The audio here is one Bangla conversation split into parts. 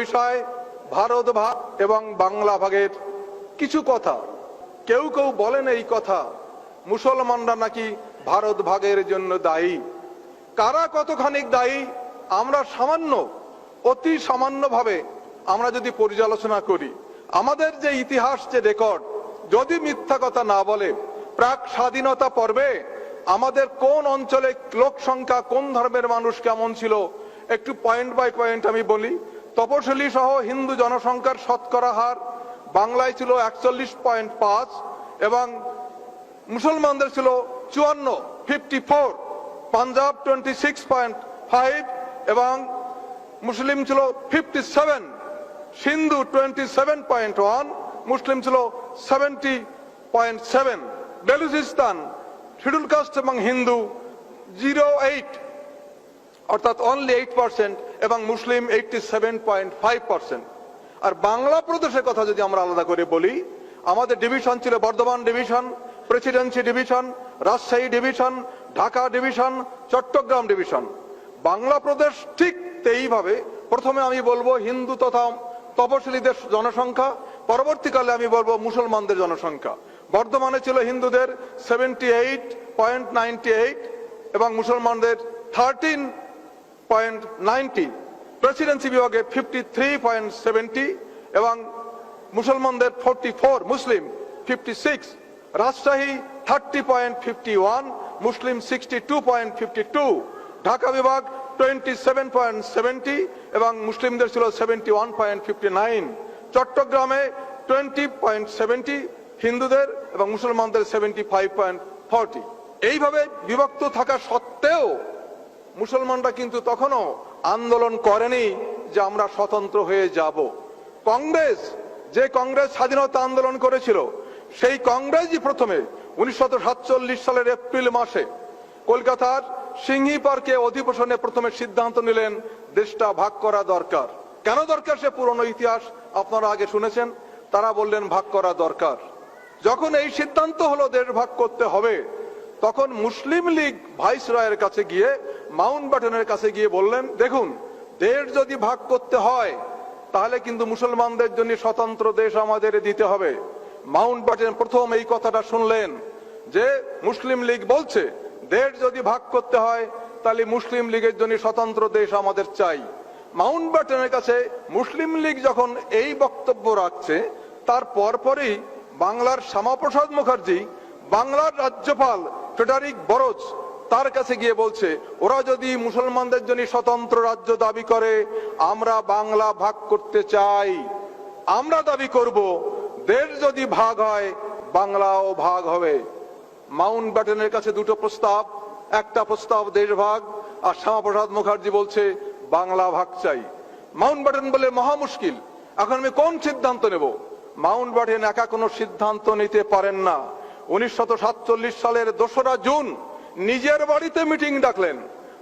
বিষয় ভারত ভাগ এবং বাংলা ভাগের কিছু কথা কেউ কেউ বলেন এই কথা মুসলমানরা নাকি ভারত ভাগের জন্য দায়ী। কারা কতখানি দায়ী আমরা অতি সামান্য ভাবে আমরা যদি পর্যালোচনা করি, আমাদের যে ইতিহাস যে রেকর্ড যদি মিথ্যা কথা না বলে, প্রাক স্বাধীনতা পর্বে আমাদের কোন অঞ্চলে লোক সংখ্যা কোন ধর্মের মানুষ কেমন ছিল একটু পয়েন্ট বাই পয়েন্ট আমি বলি। তপশিলি সহ হিন্দু জনসংখ্যার শতকরা হার বাংলায় ছিল 41.5 এবং মুসলমানদের ছিল 54, পাঞ্জাব 26.5 এবং মুসলিম ছিল 57, সিন্ধু 27.1, মুসলিম ছিল 70.7, বেলুচিস্তান শিডিউল কাস্ট এবং হিন্দু 08 অর্থাৎ অনলি 8% এবং মুসলিম 87.5%। আর বাংলা প্রদেশের কথা যদি আমরা আলাদা করে বলি, আমাদের ডিভিশন ছিল Bardhaman division, presidency division, Rajshahi division, Dhaka division, Chittagong division. Bangla প্রদেশ ঠিক এইভাবে প্রথমে আমি বলবো হিন্দু তথা তপশিলীদের জনসংখ্যা, পরবর্তীকালে আমি বলবো মুসলমানদের জনসংখ্যা। বর্ধমানে ছিল হিন্দুদের 78.98 এবং মুসলমানদের 13.90, প্রেসিডেন্সি বিভাগে 53.70 এবং মুসলমানদের 44, মুসলিম 56, রাজশাহী 30.51, মুসলিম 62.52, ঢাকা বিভাগ 27.70 এবং মুসলিমদের ছিল 71.59, চট্টগ্রামে 20.70 হিন্দুদের এবং মুসলমানদের 75.40। এইভাবে বিভক্ত থাকা সত্ত্বেও মুসলমানরা কিন্তু তখনও আন্দোলন করেনি যে আমরা স্বতন্ত্র হয়ে যাব। যে কংগ্রেস স্বাধীনতা আন্দোলন করেছিল সেই কংগ্রেসই প্রথমে 1947 সালের এপ্রিল মাসে কলকাতার সিংহি পার্কে অধিবেশনে প্রথমে সিদ্ধান্ত নিলেন দেশটা ভাগ করা দরকার। কেন দরকার সে পুরনো ইতিহাস আপনারা আগে শুনেছেন। তারা বললেন ভাগ করা দরকার। যখন এই সিদ্ধান্ত হলো দেশ ভাগ করতে হবে, তখন মুসলিম লীগ ভাইসরয়ের কাছে গিয়ে, মাউন্টব্যাটেনের কাছে গিয়ে বললেন, দেখুন দেশ যদি ভাগ করতে হয় তাহলে কিন্তু মুসলমানদের জন্য স্বতন্ত্র দেশ আমাদের দিতে হবে। মাউন্টব্যাটেন প্রথম এই কথাটা শুনলেন যে মুসলিম লীগ বলছে দেশ যদি ভাগ করতে হয় তাহলে মুসলিম লীগের জন্য স্বতন্ত্র দেশ আমাদের চাই। মাউন্টব্যাটেনের কাছে মুসলিম লীগ যখন এই বক্তব্য রাখছে, তার পরপরই বাংলার শ্যামাপ্রসাদ মুখার্জি, বাংলার রাজ্যপাল ফ্রেডারিক বরোজ তার কাছে গিয়ে বলছে, ওরা যদি মুসলমানদের জন্য স্বতন্ত্র রাজ্য দাবি করে, আমরা বাংলা ভাগ করতে চাই। আমরা দাবি করব দেশ যদি ভাগ হয় বাংলাও ভাগ হবে। মাউন্টব্যাটেনের কাছে দুটো প্রস্তাব, একটা প্রস্তাব দেশ ভাগ, আর শ্যামাপ্রসাদ মুখার্জি বলছে বাংলা ভাগ চাই। মাউন্টব্যাটেন বলে মহা মুশকিল, এখন আমি কোন সিদ্ধান্ত নেব? মাউন্টব্যাটেন একা কোনো সিদ্ধান্ত নিতে পারেন না। 1947 সালের 2রা জুন নিজের বাড়িতে মিটিং ডাকলেন।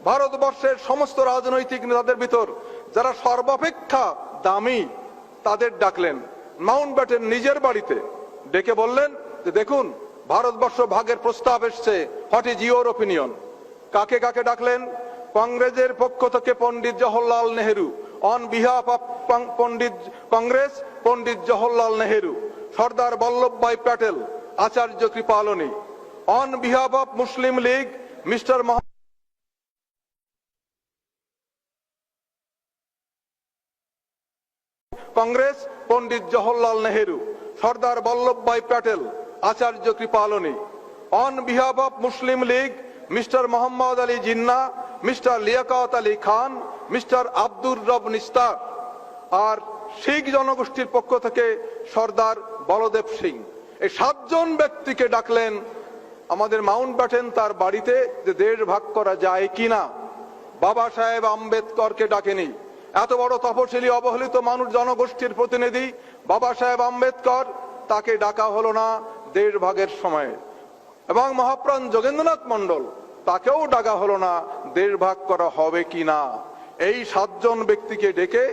ভারতবর্ষের সমস্ত রাজনৈতিক নেতাদের ভিতর যারা সর্বাপেক্ষা দামি তাদের ডাকলেন মাউন্টব্যাটেন নিজের বাড়িতে। ডেকে বললেন যে দেখুন ভারতবর্ষ ভাগের প্রস্তাব এসছে, হোয়াট ইজ ইউর ওপিনিয়ন? কাকে কাকে ডাকলেন? কংগ্রেসের পক্ষ থেকে Pandit Jawaharlal Nehru, on behalf of Congress Pandit Jawaharlal Nehru, Sardar Vallabhbhai Patel, Acharya Kripalani, on behalf of Muslim League mister Congress Pandit Jawaharlal Nehru, Sardar Vallabhbhai Patel, Acharya Kripalani, on behalf of Muslim League mister Mohammad Ali Jinnah, mister Liaquat Ali Khan, mister Abdur Rab Nishtar, আর শিখ জনগোষ্ঠীর পক্ষ থেকে সর্দার বলদেব সিং। এই 7 জন ব্যক্তিকে ডাকলেন আমাদের মাউন্টব্যাটেন তার বাড়িতে যে দেশ ভাগ করা যায় কিনা। বাবা সাহেব আম্বেদকরকে ডাকেনি। এত বড় তপশিলি অবহেলিত মানুষ, জনগোষ্ঠীর প্রতিনিধি বাবা সাহেব আম্বেদকর, তাকে ডাকা হলো না দেশ ভাগের সময়। এবং মহাপ্রাণ যোগেন্দ্রনাথ মন্ডল, তাকেও ডাকা হলো না দেশ ভাগ করা হবে কিনা। এই 7 জন ব্যক্তিকে ডেকে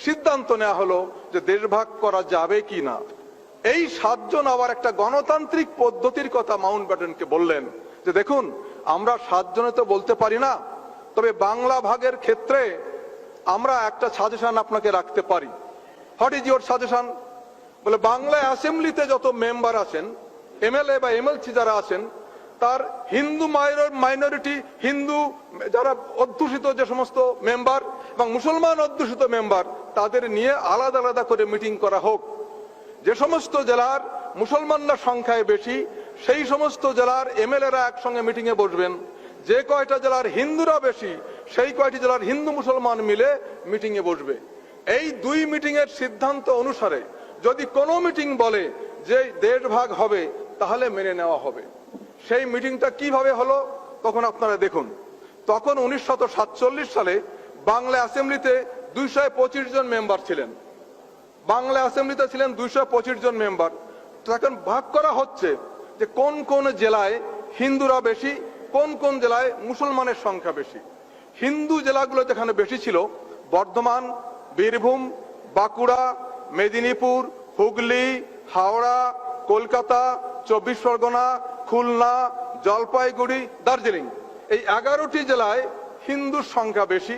সিদ্ধান্ত নেওয়া হলো যে দেশ ভাগ করা যাবে কিনা। এই 7 জন আবার একটা গণতান্ত্রিক পদ্ধতির কথা মাউন্টব্যাটেনকে বললেন যে দেখুন আমরা 7 জনে তো বলতে পারি না, তবে বাংলা ভাগের ক্ষেত্রে আমরা একটা সাজেশন আপনাকে রাখতে পারি। What is your suggestion? বলে বাংলা অ্যাসেম্বলিতে যত মেম্বার আছেন, এমএলএ বা এমএলসি যারা আছেন, তার হিন্দু মাইনরিটি, হিন্দু যারা অধ্যুষিত যে সমস্ত মেম্বার এবং মুসলমান অধ্যুষিত মেম্বার, তাদের নিয়ে আলাদা আলাদা করে মিটিং করা হোক। যে সমস্ত জেলার মুসলমানরা সংখ্যায় বেশি, সেই সমস্ত জেলার এমএলএরা একসঙ্গে মিটিংয়ে বসবেন। যে কয়টা জেলার হিন্দুরা বেশি, সেই কয়টি জেলার হিন্দু মুসলমান মিলে মিটিংয়ে বসবে। এই দুই মিটিংয়ের সিদ্ধান্ত অনুসারে যদি কোনো মিটিং বলে যে দেশ ভাগ হবে, তাহলে মেনে নেওয়া হবে। সেই মিটিংটা কিভাবে হলো তখন আপনারা দেখুন। তখন 1947 সালে বাংলা অ্যাসেম্বলিতে 225 জন মেম্বার ছিলেন। বাংলা অ্যাসেম্বলিতে ছিলেন 225 জন মেম্বার। তখন ভাগ করা হচ্ছে যে কোন কোন জেলায় হিন্দুরা বেশি, কোন কোন জেলায় মুসলমানের সংখ্যা বেশি। হিন্দু জেলাগুলো যেখানে বেশি ছিল, বর্ধমান, বীরভূম, বাঁকুড়া, মেদিনীপুর, হুগলি, হাওড়া, কলকাতা, 24 পরগনা, খুলনা, জলপাইগুড়ি, দার্জিলিং, এই 11টি জেলায় হিন্দুর সংখ্যা বেশি।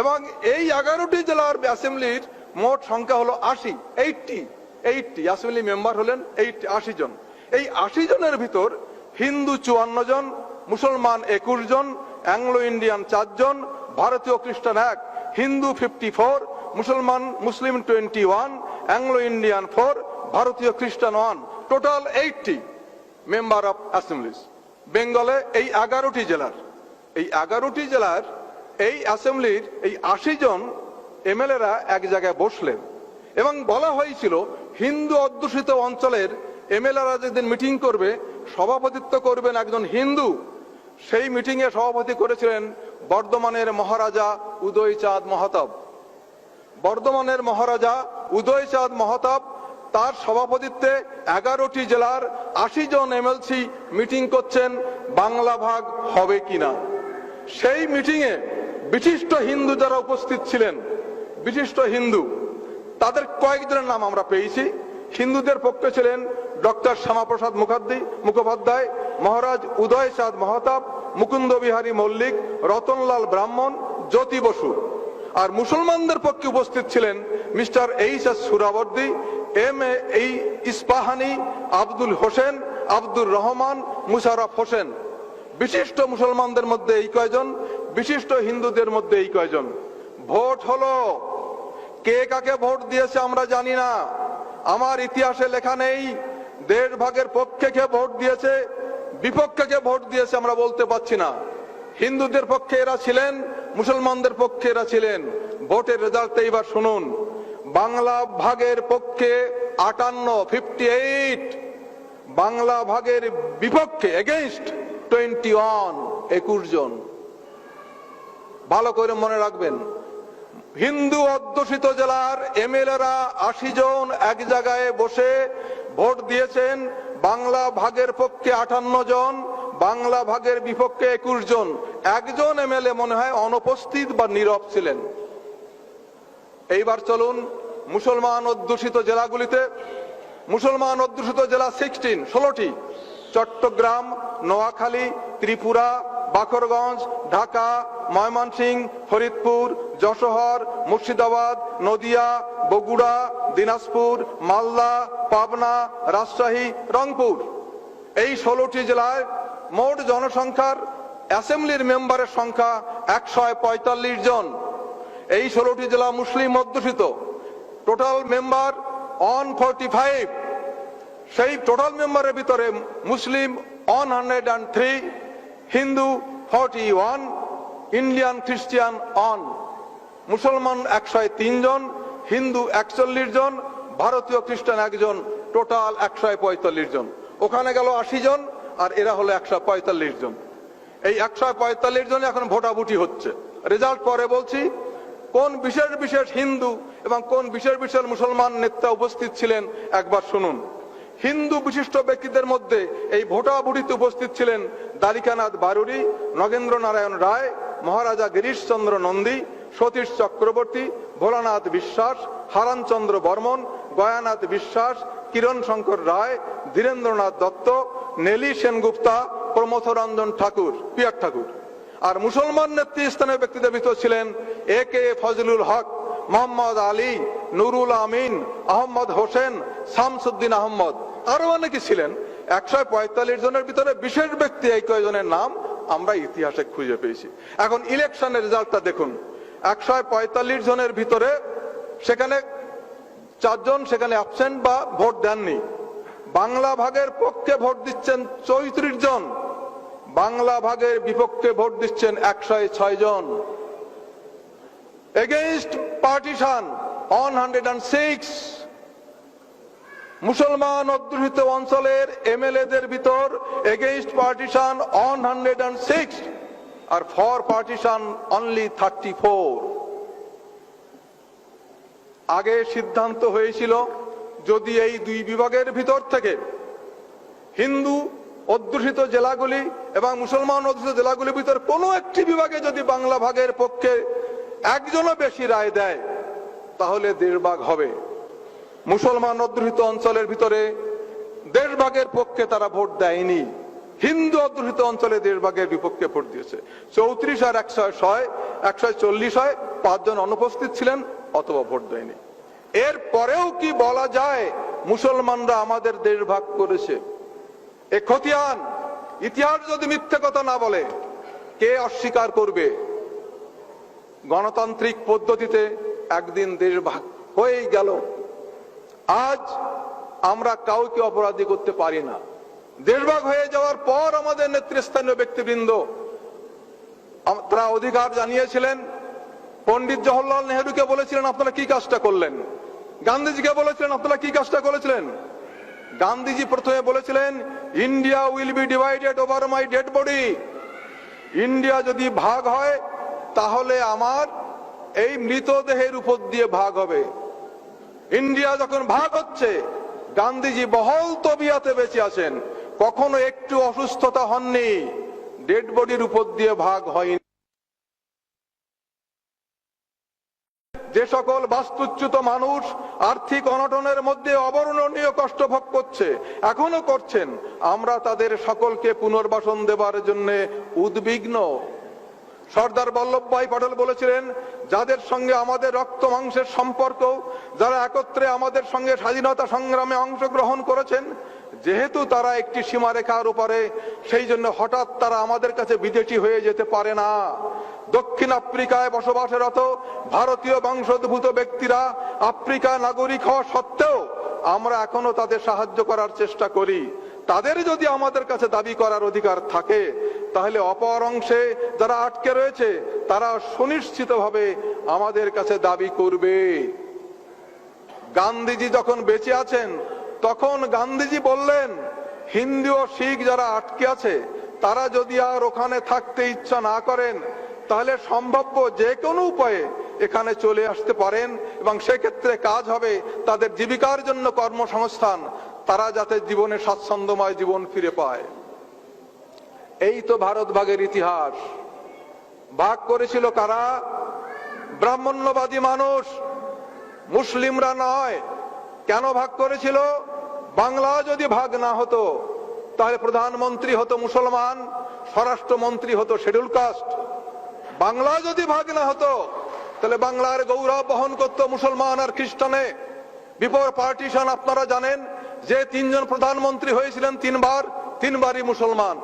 এবং এই 11টি জেলার অ্যাসেম্বলির মোট সংখ্যা হলো 80 অ্যাসেম্বলি মেম্বার হলেন 80 জন। এই 80 জনের ভিতর হিন্দু 54 জন, মুসলমান 21 জন, অ্যাংলো ইন্ডিয়ান 4 জন, ভারতীয় খ্রিস্টান 1, হিন্দু 54, মুসলিম 21, অ্যাংলো ইন্ডিয়ান 4, ভারতীয় খ্রিস্টান 1, টোটাল 80 মেম্বার অফ অ্যাসেম্বলিজ। বেঙ্গলে এই 11টি জেলার, এই অ্যাসেম্বলির এই 80 জন এমএলএরা এক জায়গায় বসলেন এবং বলা হয়েছিল হিন্দু অধ্যুষিত অঞ্চলের এমএলএরা যেদিন মিটিং করবে, সভাপতিত্ব করবেন একজন হিন্দু। সেই মিটিংয়ে সভাপতি করেছিলেন বর্ধমানের মহারাজা উদয়চাঁদ মহাতাব। বর্ধমানের মহারাজা উদয়চাঁদ মহাতাব, তার সভাপতিত্বে 11টি জেলার 80 জন এমএলসি মিটিং করছেন বাংলা ভাগ হবে কিনা। সেই মিটিংয়ে বিশিষ্ট হিন্দু যারা উপস্থিত ছিলেন, বিশিষ্ট হিন্দু, তাদের কয়েকজনের নাম আমরা পেয়েছি। হিন্দুদের পক্ষে ছিলেন ডক্টর শ্যামাপ্রসাদ মুখোপাধ্যায়, মহারাজ উদয়চাঁদ মহাতাব, মুকুন্দ বিহারী মল্লিক, রতনলাল ব্রাহ্মণ, জ্যোতি বসু। আর মুসলমানদের পক্ষে উপস্থিত ছিলেন mister HS. Suhrawardy, M A. Ispahani, Abdul Hossain, Abdur Rahman, Musharraf Hossain. বিশিষ্ট মুসলমানদের মধ্যে এই কয়জন, বিশিষ্ট হিন্দুদের মধ্যে এই কয়জন। ভোট হলো, কে কাকে ভোট দিয়েছে আমরা জানি না, আমার ইতিহাসে লেখা নেই। দেশ ভাগের পক্ষে কে ভোট দিয়েছে, বিপক্ষে কে ভোট দিয়েছে আমরা বলতে পারছি না। হিন্দুদের পক্ষে এরা ছিলেন, মুসলমানদের পক্ষে এরা ছিলেন। ভোটের রেজাল্ট এইবার শুনুন। বাংলা ভাগের পক্ষে 58, বাংলা ভাগের বিপক্ষে এগেইনস্ট 21 জন। ভালো করে মনে রাখবেন, হিন্দু অধ্যুষিত জেলার এমএলএরা 80 জন এক জায়গায় বসে ভোট দিয়েছেন। বাংলা ভাগের পক্ষে 58 জন, বাংলা ভাগের বিপক্ষে 21 জন। একজন এমএলএ মনে হয় অনুপস্থিত বা নীরব ছিলেন। এইবার চলুন মুসলমান অধ্যুষিত জেলাগুলিতে। মুসলমান অধ্যুষিত জেলা 16টি: চট্টগ্রাম, নোয়াখালী, ত্রিপুরা, বাকরগঞ্জ, ঢাকা, ময়মনসিংহ, ফরিদপুর, যশোর, মুর্শিদাবাদ, নদিয়া, বগুড়া, দিনাজপুর, মালদা, পাবনা, রাজশাহী, রংপুর। এই 16টি জেলায় মোট জনসংখ্যার অ্যাসেম্বলির মেম্বারের সংখ্যা 145 জন। এই 16টি জেলা মুসলিম অধ্যুষিত। Total member 145। সেই টোটাল মেম্বারের ভিতরে মুসলিম 103, হিন্দু 41, ইন্ডিয়ান খ্রিস্টান 1। মুসলমান 103 জন, হিন্দু 41 জন, ভারতীয় খ্রিস্টান 1 জন, টোটাল 145 জন। ওখানে গেল 80 জন, আর এরা হলো 145 জন। এই 145 জন এখন ভোটাভুটি হচ্ছে। রেজাল্ট পরে বলছি। কোন বিশেষ বিশেষ হিন্দু এবং কোন বিশেষ বিশেষ মুসলমান নেতা উপস্থিত ছিলেন একবার শুনুন। হিন্দু বিশিষ্ট ব্যক্তিদের মধ্যে এই ভোটাভুটিতে উপস্থিত ছিলেন দ্বারিকানাথ বারুরি, নগেন্দ্র নারায়ণ রায়, মহারাজা গিরিশচন্দ্র নন্দী, সতীশ চক্রবর্তী, ভোলানাথ বিশ্বাস, হারানচন্দ্র বর্মন, গয়ানাথ বিশ্বাস, কিরণ শঙ্কর রায়, ধীরেন্দ্রনাথ দত্ত, নেলি সেনগুপ্তা, প্রমথরঞ্জন ঠাকুর, পিয়ার ঠাকুর। আর মুসলমান নেতৃস্থানীয় ব্যক্তিদের ভিতর ছিলেন এ কে ফজলুল হক, মোহাম্মদ আলী, নুরুল আমিন, আহমদ হোসেন, শামসুদ্দিন আহমদ, আরো অনেকে ছিলেন। 145 জনের ভিতরে বিশেষ ব্যক্তি এই কয়েকজনের নাম আমরা ইতিহাসে খুঁজে পেয়েছি। এখন ইলেকশনের রেজাল্টটা দেখুন, 145 জনের ভিতরে সেখানে 4 জন সেখানে অ্যাবসেন্ট বা ভোট দেননি। বাংলা ভাগের পক্ষে ভোট দিচ্ছেন 34 জন, বাংলা ভাগের বিপক্ষে ভোট দিচ্ছেন 106 জন। Against partition 106। মুসলমান অধ্যুষিত অঞ্চলের এমএলএদের ভিতর এগেইনস্ট পার্টিশন 106 আর ফর পার্টিশন অনলি 34। আগে সিদ্ধান্ত হয়েছিল যদি এই দুই বিভাগের ভিতর থেকে হিন্দু অধ্যুষিত জেলাগুলি এবং মুসলমান অধ্যুষিত জেলাগুলির ভিতর কোনো একটি বিভাগে যদি বাংলা ভাগের পক্ষে একজনও বেশি রায় দেয় তাহলে 1.5 ভাগ হবে। মুসলমান অধ্যুষিত অঞ্চলের ভিতরে 1.5 ভাগের পক্ষে তারা ভোট দেয়নি, হিন্দু অধ্যুষিত অঞ্চলে 1.5 ভাগের বিপক্ষে ভোট দিয়েছে। 34 আর 140 হয়, 5 জন অনুপস্থিত ছিলেন অথবা ভোট দেয়নি। এর পরেও কি বলা যায় মুসলমানরা আমাদের 1.5 ভাগ করেছে? এ খতিয়ান। ইতিহাস যদি মিথ্যে কথা না বলে কে অস্বীকার করবে? গণতান্ত্রিক পদ্ধতিতে একদিন 1.5 ভাগ হয়েই গেল। আজ আমরা কাউকে অপরাধী করতে পারি না। 1.5 ভাগ হয়ে যাওয়ার পর আমাদের নেতৃস্থানীয় ব্যক্তিবৃন্দ তারা অধিকার জানিয়েছিলেন। পণ্ডিত জওহরলাল নেহরুকে বলেছিলেন আপনারা কি কাজটা করলেন, গান্ধীজিকে বলেছিলেন আপনারা কি কাজটা করেছিলেন। গান্ধীজি প্রথমে বলেছিলেন India will be divided over my dead body. India যদি ভাগ হয় তাহলে আমার এই মৃতদেহের উপর দিয়ে ভাগ হবে। ইন্ডিয়া যখন ভাগ হচ্ছে, গান্ধীজি বহল তবিয়াতে বেঁচে আছেন, কখনো একটু অসুস্থতা হননি, ডেড বডির উপর দিয়ে ভাগ হয়নি। যে সকল বাস্তুচ্যুত মানুষ আর্থিক অনটনের মধ্যে অবর্ণনীয় কষ্ট ভোগ করছে, এখনো করছেন, আমরা তাদের সকলকে পুনর্বাসন দেবার জন্য উদ্বিগ্ন। সর্দার বল্লভভাই পটেল বলেছিলেন যাদের সঙ্গে আমাদের রক্ত মাংসের সম্পর্ক, যারা একত্রে আমাদের সঙ্গে স্বাধীনতা সংগ্রামে অংশগ্রহণ করেছেন, যেহেতু তারা একটি সীমারেখার উপরে, সেই জন্য হঠাৎ তারা আমাদের কাছে বিদেশি হয়ে যেতে পারে না। দক্ষিণ আফ্রিকায় বসবাসরত ভারতীয় বংশোদ্ভূত ব্যক্তিরা আফ্রিকা নাগরিক হওয়া সত্ত্বেও আমরা এখনো তাদের সাহায্য করার চেষ্টা করি। তাদের যদি আমাদের কাছে দাবি করার অধিকার থাকে তাহলে অপর অংশে যারা আটকে রয়েছে তারা সুনিশ্চিতভাবে আমাদের কাছে দাবি করবে। গান্ধীজি যখন বেঁচে আছেন তখন গান্ধীজি বললেন হিন্দু ও শিখ যারা আটকে আছে তারা যদি আর ওখানে থাকতে ইচ্ছা না করেন তাহলে সম্ভাব্য যে কোনো উপায়ে এখানে চলে আসতে পারেন এবং সেক্ষেত্রে কাজ হবে তাদের জীবিকার জন্য কর্মসংস্থান, তারা যাতে জীবনে স্বাচ্ছন্দ্যময় জীবন ফিরে পায়। এই তো ভারত ভাগের ইতিহাস। ভাগ করেছিল কারা? ব্রাহ্মণ্যবাদী মানুষ, মুসলিমরা নয়। কেন ভাগ করেছিল? বাংলা যদি ভাগ না হতো তাহলে প্রধানমন্ত্রী হতো মুসলমান, স্বরাষ্ট্রমন্ত্রী হতো শিডিউল কাস্ট। বাংলা যদি ভাগ না হতো তাহলে বাংলার গৌরব বহন করত মুসলমান আর খ্রিস্টানে। বিফোর পার্টিশন আপনারা জানেন যে 3 জন প্রধানমন্ত্রী হয়েছিলেন, 3বারই মুসলমান।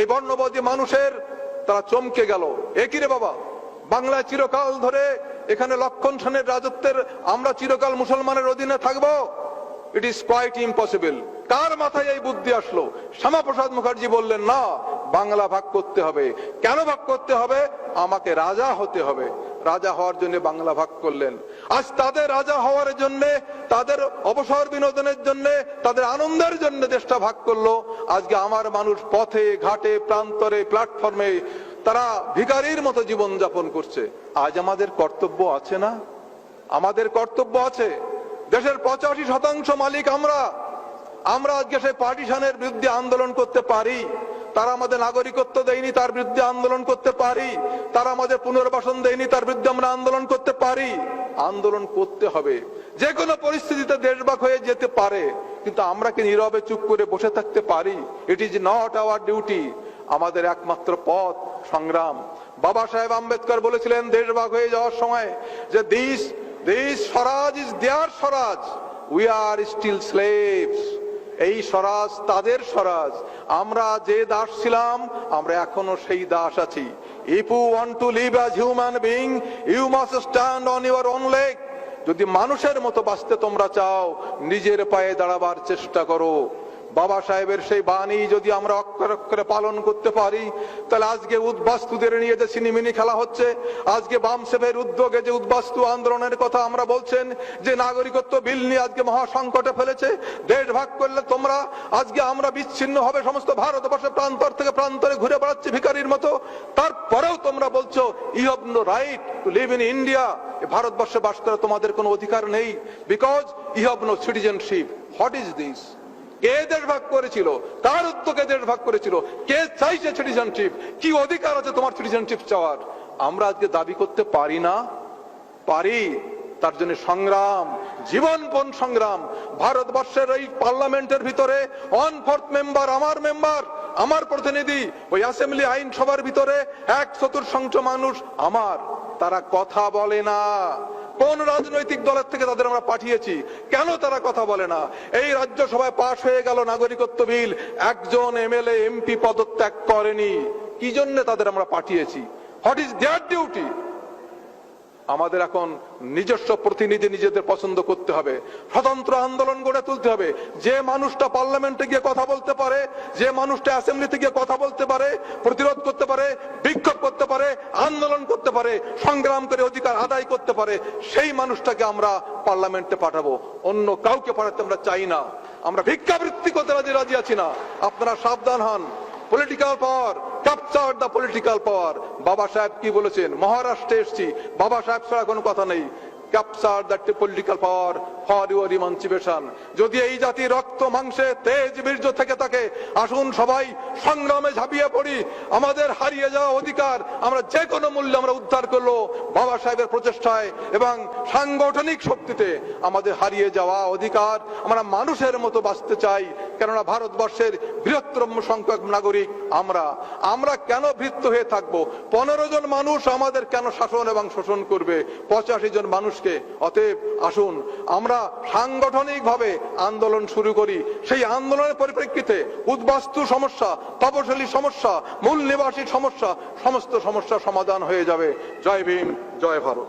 এই বর্ণবাদী মানুষের তারা চমকে গেল, একই রে বাবা, বাংলায় চিরকাল ধরে এখানে লক্ষণ সেনের রাজত্বের আমরা চিরকাল মুসলমানের অধীনে থাকবো? It is quite impossible. কার মাথায় এই বুদ্ধি আসলো? শ্যামাপ্রসাদ মুখার্জি বললেন না, বাংলা ভাগ করতে হবে। কেন ভাগ করতে হবে? আমাকে রাজা হতে হবে। রাজা হওয়ার জন্য বাংলা ভাগ করলেন। আজ তাদের রাজা হওয়ার জন্য, তাদের অবসর বিনোদনের জন্য, তাদের আনন্দের জন্য দেশটা ভাগ করলো। আজকে আমার মানুষ পথে ঘাটে প্রান্তরে প্ল্যাটফর্মে তারা ভিখারির মতো জীবন যাপন করছে। আজ আমাদের কর্তব্য আছে না? আমাদের কর্তব্য আছে। দেশের 85% মালিক আমরা। আজকে সেই পার্টিশনের বিরুদ্ধে আন্দোলন করতে পারি। তারা আমাদের নাগরিকত্ব দেয়নি, তার বিরুদ্ধে আন্দোলন করতে পারি। তারা আমাদের পুনর্বাসন দেয়নি, তার বিরুদ্ধে আমরা আন্দোলন করতে পারি। আন্দোলন করতে হবে। যে কোনো পরিস্থিতিতে দেশভাগ হয়ে যেতে পারে, কিন্তু আমরা কি নীরবে চুপ করে বসে থাকতে পারি? It is not our duty. আমাদের একমাত্র পথ সংগ্রাম। বাবা সাহেব আম্বেদকর বলেছিলেন দেশ ভাগ হয়ে যাওয়ার সময় যে this swaraj is their swaraj, we are still slaves. এই স্বরাজ তাদের স্বরাজ, আমরা যে দাস ছিলাম আমরা এখনো সেই দাস আছি। If you want to live as human being you must stand on your own leg. যদি মানুষের মতো বাঁচতে তোমরা চাও নিজের পায়ে দাঁড়াবার চেষ্টা করো। বাবা সাহেবের সেই বাণী যদি আমরা অক্ষরে অক্ষরে পালন করতে পারি, তাহলে আজকে উদ্বাস্তুদের নিয়ে যে সিনেমিনি খেলা হচ্ছে, আজকে বামসেফের উদ্যোগে যে উদ্বাস্তু আন্দোলনের কথা আমরা বলছেন, যে নাগরিকত্ব বিল নিয়ে আজকে মহা সংকটে ফেলেছে, দেশ ভাগ করলে তোমরা আজকে আমরা বিচ্ছিন্ন হবে সমস্ত ভারতবর্ষের প্রান্তর থেকে প্রান্তরে ঘুরে বেড়াচ্ছে ভিখারির মতো, তারপরেও তোমরা বলছো you have no right to live in India. ভারতবর্ষে বাস করা তোমাদের কোনো অধিকার নেই, because you have no citizenship. What is this? কে দেশ ভাগ করেছিল? কার উদ্যোগে দেশ ভাগ করেছিল? কে চাইছে সিটিজেনশিপ? কি অধিকার আছে তোমার সিটিজেনশিপ চাওয়ার? আমরা আজকে দাবি করতে পারি না? পারি। তার জন্য সংগ্রাম, জীবনপণ সংগ্রাম। ভারতবর্ষের এই পার্লামেন্টের ভিতরে 1/4 মেম্বার আমার প্রতিনিধি, ওই অ্যাসেম্বলি আইনসভার ভিতরে 1/4 মানুষ আমার। তারা কথা বলে না। কোন রাজনৈতিক দলের থেকে তাদের আমরা পাঠিয়েছি? কেন তারা কথা বলে না? এই রাজ্যসভায় পাশ হয়ে গেল নাগরিকত্ব বিল, একজন এমএলএ এমপি পদত্যাগ করেনি। কি জন্য তাদের আমরা পাঠিয়েছি? What is their duty? আমাদের এখন নিজস্ব প্রতিনিধি নিজেদের পছন্দ করতে হবে, স্বতন্ত্র আন্দোলন গড়ে তুলতে হবে। যে মানুষটা পার্লামেন্টে গিয়ে কথা বলতে পারে, যে মানুষটা অ্যাসেম্বলিতে গিয়ে কথা বলতে পারে, প্রতিরোধ করতে পারে, বিক্ষোভ করতে পারে, আন্দোলন করতে পারে, সংগ্রাম করে অধিকার আদায় করতে পারে, সেই মানুষটাকে আমরা পার্লামেন্টে পাঠাবো। অন্য কাউকে পাঠাতে আমরা চাই না। আমরা ভিক্ষাবৃত্তি করতে রাজি আছি না। আপনারা সাবধান হন। Political power, capture the political পাওয়ার। বাবা সাহেব কি বলেছেন? মহারাষ্ট্রে এসেছি, বাবা সাহেব ছাড়া কোনো কথা নেই। Capture the political power for your emancipation. যদি এই জাতি রক্ত মাংসে তেজ বীর্য থেকে থাকে, আসুন সবাই সংগ্রামে ঝাঁপিয়ে পড়ি। আমাদের হারিয়ে যাওয়া অধিকার আমরা যে কোনো মূল্যে আমরা উদ্ধার করলো বাবা সাহেবের প্রচেষ্টায় এবং সাংগঠনিক শক্তিতে। আমাদের হারিয়ে যাওয়া অধিকার, আমরা মানুষের মতো বাঁচতে চাই। কেননা ভারতবর্ষের বৃহত্তম সংখ্যক নাগরিক আমরা কেন ভৃত্য হয়ে থাকবো? 15 জন মানুষ আমাদের কেন শাসন এবং শোষণ করবে 85 জন মানুষকে? অতএব আসুন আমরা সাংগঠনিক ভাবে আন্দোলন শুরু করি। সেই আন্দোলনের পরিপ্রেক্ষিতে উদ্বাস্তু সমস্যা, তপশিলি সমস্যা, মূল নিবাসী সমস্যা, সমস্ত সমস্যা সমাধান হয়ে যাবে। জয় ভীম, জয় ভারত।